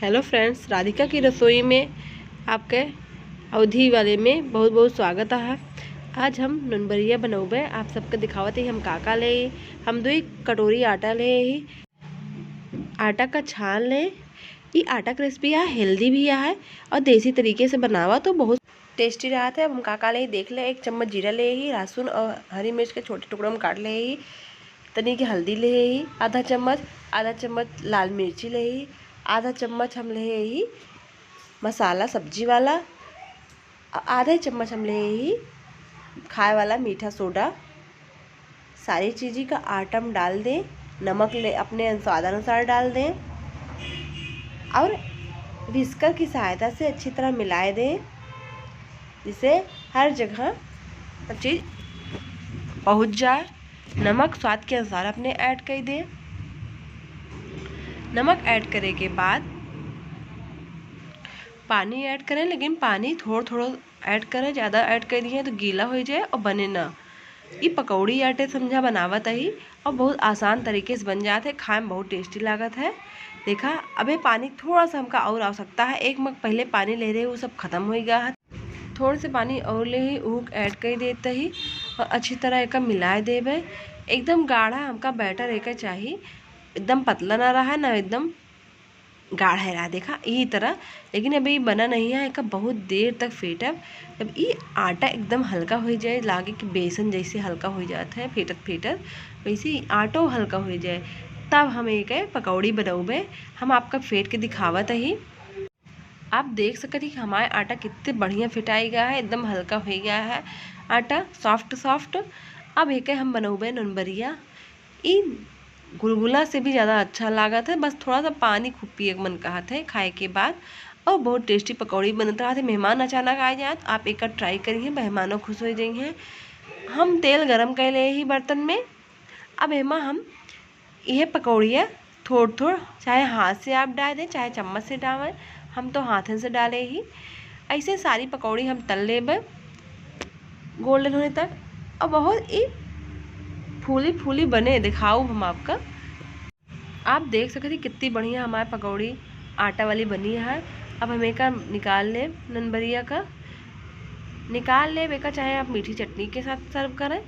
Hello friends, Radhika की रसोई में आपके अवधि वाले में बहुत बहुत स्वागत है। आज हम ननबरिया बनौबे आप सबके दिखावत ही हम काका ले। हम 2 कटोरी आटा ले ही आटा का छान ले। ये आटा का रेसिपी है, हेल्दी भी है और देसी तरीके से बनावा तो बहुत टेस्टी रहा था। अब हम काका ले देख ले। 1 चम्मच जीरा ले ही, लहसुन और हरी मिर्च के छोटे टुकड़ों में काट ले ही, तनी की हल्दी ले ही, आधा चम्मच लाल मिर्ची ले ही, आधा चम्मच हम ले ही मसाला सब्जी वाला, आधे चम्मच हम ले ही खाए वाला मीठा सोडा। सारी चीज़ी का आटा हम डाल दें। नमक ले अपने स्वादानुसार डाल दें और विस्कर की सहायता से अच्छी तरह मिलाए दें, जिससे हर जगह सब चीज़ पहुंच जाए। नमक स्वाद के अनुसार अपने ऐड कर दें। नमक ऐड करने के बाद पानी ऐड करें, लेकिन पानी थोड़ा ऐड करें। ज़्यादा ऐड कर दिए तो गीला हो जाए और बने ना। ये पकौड़ी आटे समझा बनावत ही और बहुत आसान तरीके से बन जाते हैं। खाए में बहुत टेस्टी लागत है। देखा, अबे पानी थोड़ा सा हमका और आवश्यकता है। 1 मग पहले पानी ले रहे वो सब खत्म हो गया है। थोड़े से पानी और ले ही ऊक ऐड कर देते ही और अच्छी तरह एक मिलाए देवे। एकदम गाढ़ा हमका बैटर एक चाहिए, एकदम पतला ना रहा ना एकदम गाढ़ा रहा। देखा यही तरह, लेकिन अभी बना नहीं है। एक बहुत देर तक फेंटब। जब ये आटा एकदम हल्का हो जाए, लागे कि बेसन जैसे हल्का हो जाता है फेंटत वैसे आटो हल्का हो जाए, तब हम एक पकौड़ी बनौबे। हम आपका फेंट के दिखावत ही आप देख सकते हैं कि हमारा आटा कितने बढ़िया फिटाई गया है, एकदम हल्का हो गया है आटा, सॉफ्ट। अब एक हम बनौबे ननबरिया। ई गुलगुला से भी ज़्यादा अच्छा लागत है। बस थोड़ा सा पानी खूब पिए मन कहत है खाए के बाद। और बहुत टेस्टी पकौड़ी बनता है। मेहमान अचानक आ जाए तो आप एक ट्राई करिए, मेहमानों खुश हो जाएंगे। हम तेल गरम कर ले ही बर्तन में। अब एमा हम यह पकौड़ियाँ थोड़ चाहे हाथ से आप डाल दें चाहे चम्मच से डालें। हम तो हाथ से डाले ही। ऐसे सारी पकौड़ी हम तल लेब गोल्डन होने तक। और बहुत ही फूली बने दिखाऊँ हम आपका। आप देख सकते हैं कितनी बढ़िया हमारी पकौड़ी आटा वाली बनी है। अब हम एक निकाल ले ननबरिया का निकाल ले बेका। चाहे आप मीठी चटनी के साथ सर्व करें,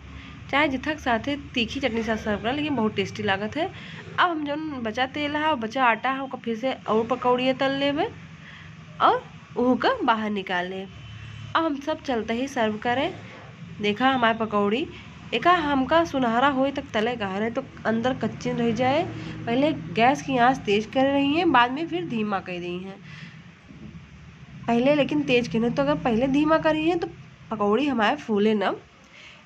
चाहे जिथक साथे तीखी चटनी के साथ सर्व करें, लेकिन बहुत टेस्टी लागत है। अब हम जो बचा तेल है और बचा आटा है उसको फिर से और पकौड़ियाँ तल लेवे और ऊह का बाहर निकाल ले। अब हम सब चलते ही सर्व करें। देखा हमारी पकौड़ी एक हमका सुनहरा हो तक तले कहा रहे तो अंदर कच्चे रह जाए। पहले गैस की आंच तेज कर रही हैं, बाद में फिर धीमा कर रही हैं। पहले लेकिन तेज करने तो अगर पहले धीमा करी हैं तो पकौड़ी हमारे फूले न,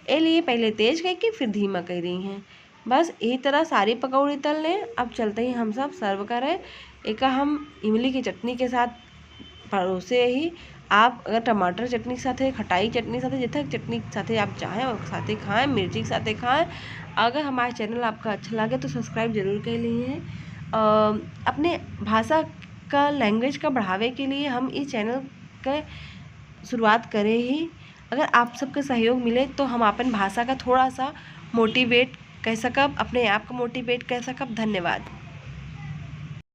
ए लिए पहले तेज करके फिर धीमा कर रही हैं। बस यही तरह सारी पकौड़ी तल लें। अब चलते ही हम सब सर्व करें। एक हम इमली की चटनी के साथ परोसे ही। आप अगर टमाटर चटनी के साथ, खटाई चटनी के साथ, जितना चटनी के साथ आप चाहें और साथ खाएँ, मिर्ची के साथ खाएँ। अगर हमारा चैनल आपका अच्छा लगे तो सब्सक्राइब जरूर कर लीजिए। अपने भाषा का लैंग्वेज का बढ़ावे के लिए हम इस चैनल के शुरुआत करें ही। अगर आप सबका सहयोग मिले तो हम अपन भाषा का थोड़ा सा मोटिवेट कर सकब, अपने आप को मोटिवेट कर सकब। धन्यवाद।